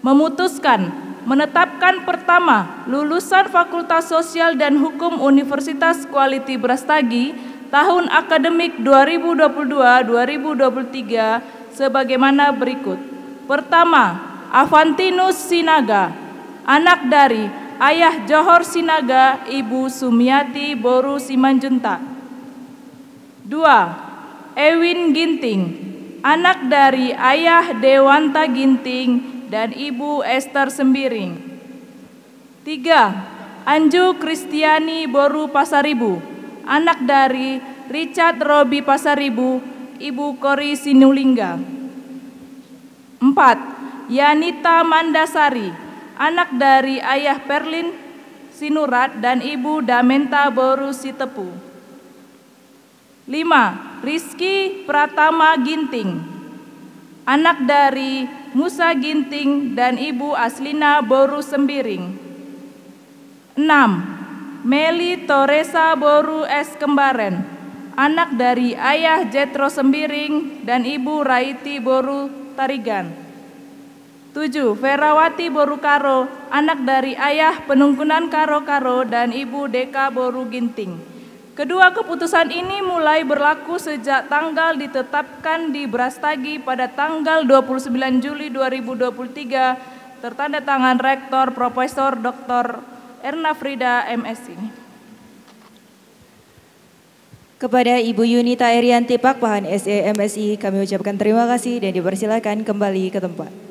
Memutuskan menetapkan pertama, lulusan Fakultas Sosial dan Hukum Universitas Quality Brastagi tahun akademik 2022-2023 sebagaimana berikut. Pertama, Avantinus Sinaga, anak dari Ayah Johor Sinaga, Ibu Sumiati Boru Simanjuntak. 2. Ewin Ginting, anak dari Ayah Dewanta Ginting dan Ibu Esther Sembiring. 3. Anju Kristiani Boru Pasaribu, anak dari Richard Robi Pasaribu, Ibu Kori Sinulingga. 4. Yanita Mandasari, anak dari Ayah Perlin Sinurat dan Ibu Damenta Boru Sitepu. 5. Rizky Pratama Ginting, anak dari Musa Ginting dan Ibu Aslina Boru Sembiring. 6. Meli Toresa Boru S. Kembaren, anak dari Ayah Jetro Sembiring dan Ibu Raiti Boru Tarigan. 7. Ferawati Boru Karo, anak dari Ayah Penungkunan Karo-Karo dan Ibu Deka Boru Ginting. Kedua keputusan ini mulai berlaku sejak tanggal ditetapkan di Brastagi pada tanggal 29 Juli 2023, tertanda tangan Rektor Profesor Dr. Erna Frida MSI. Kepada Ibu Yunita Erianti Pakpahan SEMSI kami ucapkan terima kasih dan dipersilakan kembali ke tempat.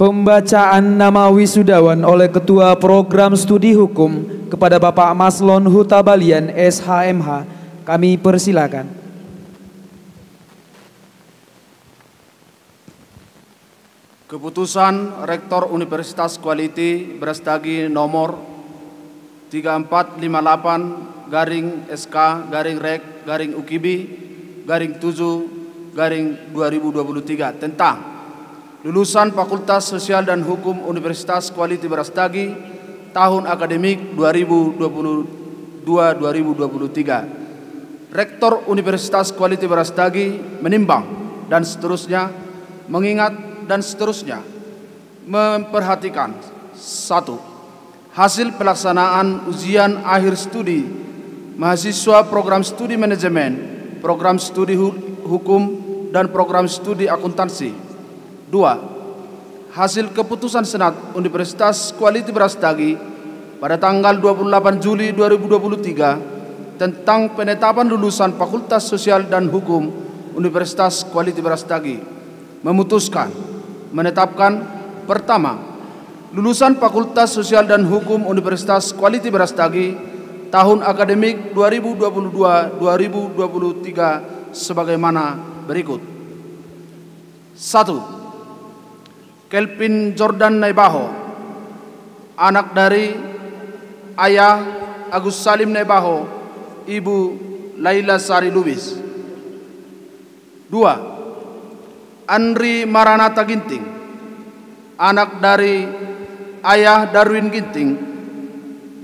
Pembacaan nama wisudawan oleh Ketua Program Studi Hukum kepada Bapak Maslon Huta Balian SHMH kami persilakan. Keputusan Rektor Universitas Quality Brastagi nomor 3458-Rek-UKIBI-7-2023 tentang lulusan Fakultas Sosial dan Hukum Universitas Quality Brastagi tahun akademik 2022-2023. Rektor Universitas Quality Brastagi menimbang dan seterusnya, mengingat dan seterusnya, memperhatikan 1. Hasil pelaksanaan ujian akhir studi mahasiswa program studi manajemen, program studi hukum, dan program studi akuntansi. 2. Hasil keputusan Senat Universitas Quality Brastagi pada tanggal 28 Juli 2023 tentang penetapan lulusan Fakultas Sosial dan Hukum Universitas Quality Brastagi. Memutuskan menetapkan pertama, lulusan Fakultas Sosial dan Hukum Universitas Quality Brastagi tahun akademik 2022-2023 sebagaimana berikut. 1. Kelvin Jordan Naibaho, anak dari Ayah Agus Salim Naibaho, Ibu Laila Sari Lubis. 2. Andri Maranata Ginting, anak dari Ayah Darwin Ginting,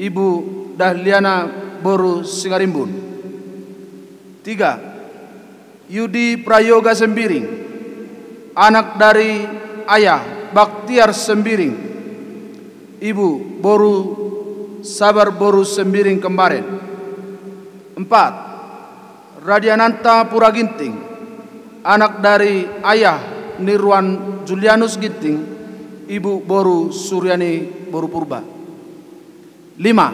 Ibu Dahliana Boru Singarimbun. 3. Yudi Prayoga Sembiring, anak dari Ayah Baktiar Sembiring, Ibu Boru Sabar Boru Sembiring Kembaren. 4. Radiananta Pura Ginting, anak dari ayah Nirwan Julianus Ginting, Ibu Boru Suryani Boru Purba. 5.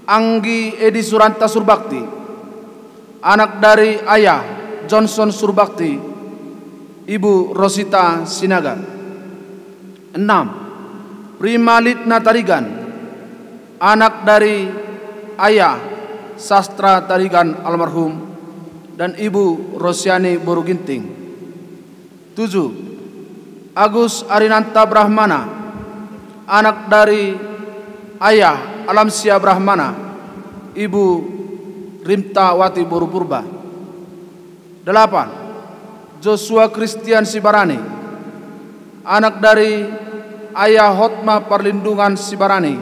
Anggi Edi Suranta Surbakti, anak dari ayah Johnson Surbakti, Ibu Rosita Sinaga. 6. Prima Litna Tarigan, anak dari ayah Sastra Tarigan almarhum dan Ibu Rosiani Boru Ginting. 7. Agus Arinanta Brahmana, anak dari ayah Alamsia Brahmana, Ibu Rimta Wati Boru Purba. 8. Joshua Christian Sibarani, anak dari ayah Hotma Perlindungan Sibarani,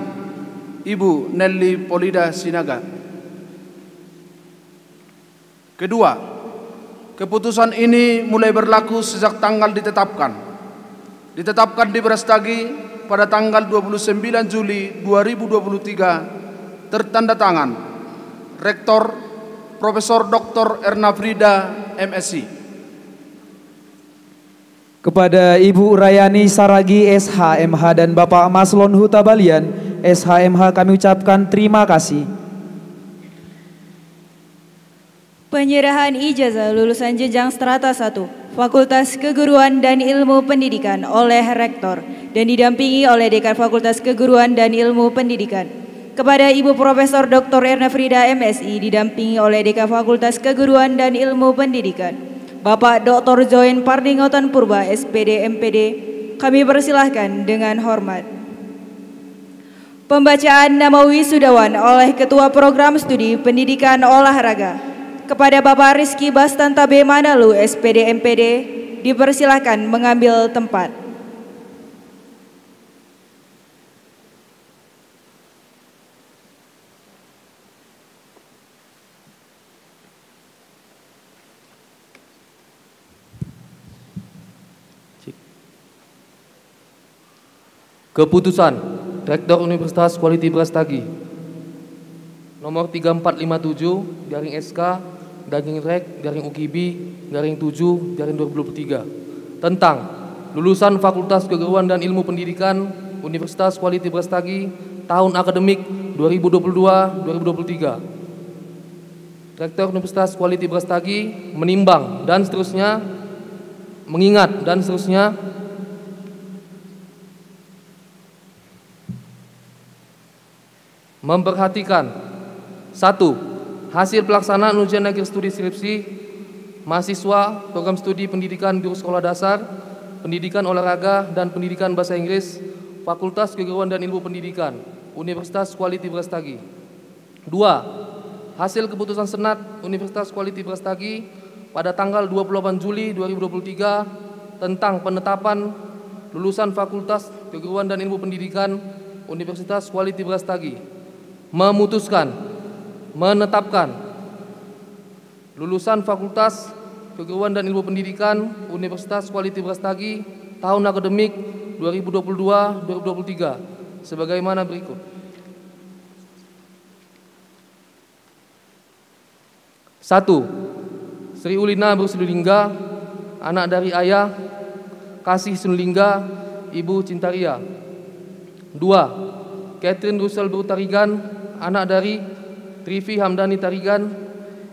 Ibu Nelly Polida Sinaga. Kedua, keputusan ini mulai berlaku sejak tanggal ditetapkan di Brastagi pada tanggal 29 Juli 2023, tertanda tangan Rektor Profesor Dr. Erna Frida, MSc. Kepada Ibu Rayani Saragi SHMH dan Bapak Maslon Huta Balian SHMH kami ucapkan terima kasih. Penyerahan ijazah lulusan jenjang strata 1 Fakultas Keguruan dan Ilmu Pendidikan oleh Rektor dan didampingi oleh Dekan Fakultas Keguruan dan Ilmu Pendidikan kepada Ibu Profesor Dr. Erna Frida MSI didampingi oleh Dekan Fakultas Keguruan dan Ilmu Pendidikan Bapak Dr. Join Pardingotan Purba SPD MPD, kami persilahkan dengan hormat. Pembacaan nama wisudawan oleh Ketua Program Studi Pendidikan Olahraga kepada Bapak Rizky Bastantabe Manalu SPD MPD, dipersilahkan mengambil tempat. Keputusan Rektor Universitas Quality Brastagi nomor 3457/SK/Rek/UKIB/7/2023 tentang lulusan Fakultas Keguruan dan Ilmu Pendidikan Universitas Quality Brastagi tahun akademik 2022-2023. Rektor Universitas Quality Brastagi menimbang dan seterusnya, mengingat dan seterusnya, memperhatikan 1. Hasil pelaksanaan ujian akhir studi skripsi mahasiswa program studi pendidikan guru sekolah dasar, pendidikan olahraga dan pendidikan bahasa Inggris Fakultas Keguruan dan Ilmu Pendidikan Universitas Quality Brastagi. 2. Hasil keputusan Senat Universitas Quality Brastagi pada tanggal 28 Juli 2023 tentang penetapan lulusan Fakultas Keguruan dan Ilmu Pendidikan Universitas Quality Brastagi memutuskan menetapkan lulusan Fakultas Keguruan dan Ilmu Pendidikan Universitas Quality Brastagi tahun akademik 2022-2023 sebagaimana berikut. 1. Sri Ulina Bersulingga, anak dari ayah Kasih Sunlingga, Ibu Cintaria. 2. Catherine Russell Berutarigan, anak dari Trivi Hamdani Tarigan,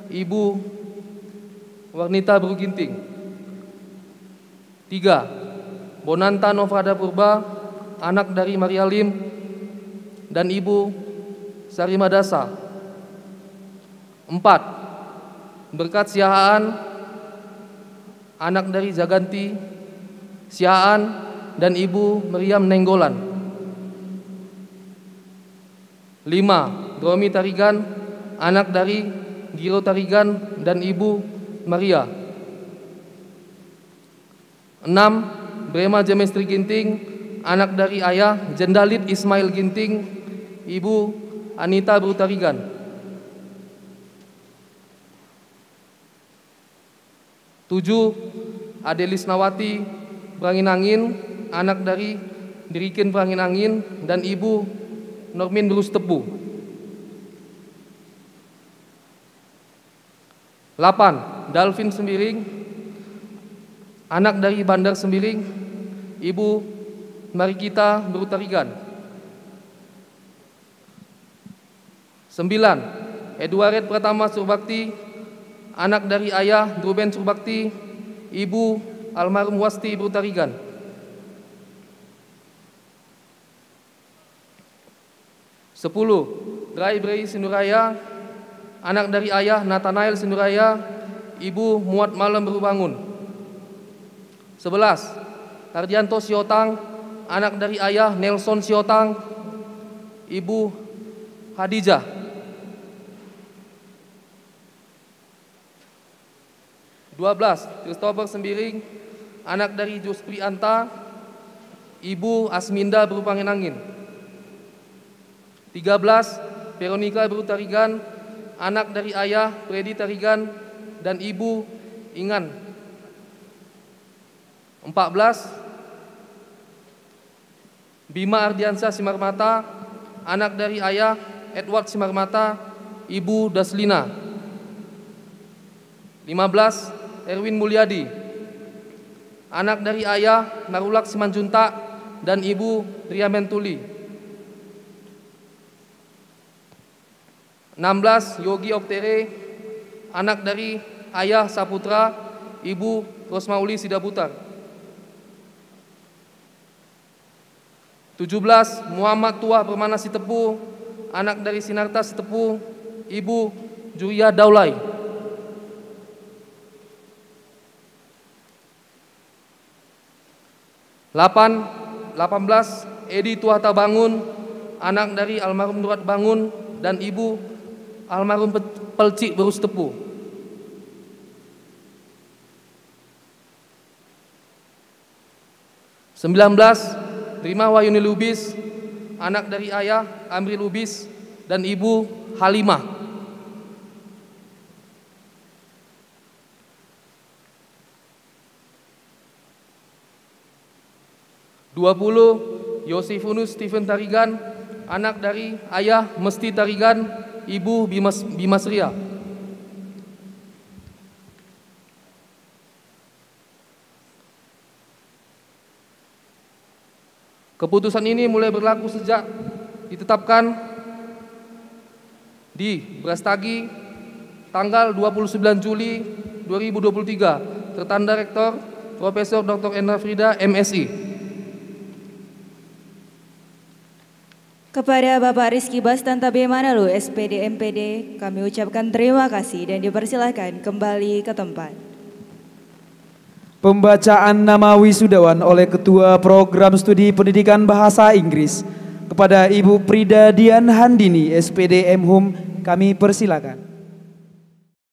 Ibu Warnita Beruginting. 3. Bonanta Novrada Purba, anak dari Maria Lim dan Ibu Sarima Dasa. 4. Berkat Siahaan, anak dari Zaganti Siahaan dan Ibu Meriam Nenggolan. 5. Dromi Tarigan, anak dari Giro Tarigan dan Ibu Maria. 6. Brema Jemestri Ginting, anak dari ayah Jendalit Ismail Ginting, Ibu Anita Berutarigan. 7. Adelis Nawati Branginangin, anak dari Dirikin Perangin-Angin, dan Ibu Normin Berus Tebu. 8. Dalvin Sembiring, anak dari Bandar Sembiring, Ibu Marikita Berutarigan. 9. Edward Pratama Surbakti, anak dari ayah Ruben Surbakti, Ibu almarhum Wasti Berutarigan. 10. Drai Brei Sinduraya, anak dari ayah Nathanael Sinduraya, Ibu Muat Malam Berubangun. 11. Tardianto Siotang, anak dari ayah Nelson Siotang, Ibu Hadijah. 12. Christopher Sembiring, anak dari Justri Anta, Ibu Asminda Berupangin-Angin. 13. Veronica Berutarigan, anak dari ayah Freddy Tarigan dan Ibu Ingan. 14. Bima Ardiansyah Simarmata, anak dari ayah Edward Simarmata, Ibu Daslina. 15. Erwin Mulyadi, anak dari ayah Narulak Simanjuntak dan Ibu Ria Mentuli. 16. Yogi Oktere, anak dari ayah Saputra, Ibu Rosmauli Sidaputar. 17. Muhammad Tuah Permana Sitepu, anak dari Sinarta Sitepu, Ibu Juria Daulay. 18. Edi Tuata Bangun, anak dari almarhum Durat Bangun dan Ibu almarhum Pelcik Berus Tepu. 19. Terima Wahyuni Lubis, anak dari ayah Amri Lubis dan Ibu Halimah. 20. Yosifunus Stephen Tarigan, anak dari ayah Mesti Tarigan, Ibu Bimasria. 'Keputusan ini mulai berlaku sejak ditetapkan di Brastagi tanggal 29 Juli 2023, tertanda Rektor Profesor Dr. Endra Frida, MSI. Kepada Bapak Rizky Bastanta B. Manalu, SPD MPD, kami ucapkan terima kasih dan dipersilahkan kembali ke tempat. Pembacaan nama wisudawan oleh Ketua Program Studi Pendidikan Bahasa Inggris kepada Ibu Prida Dian Handini, SPD MHUM, kami persilakan.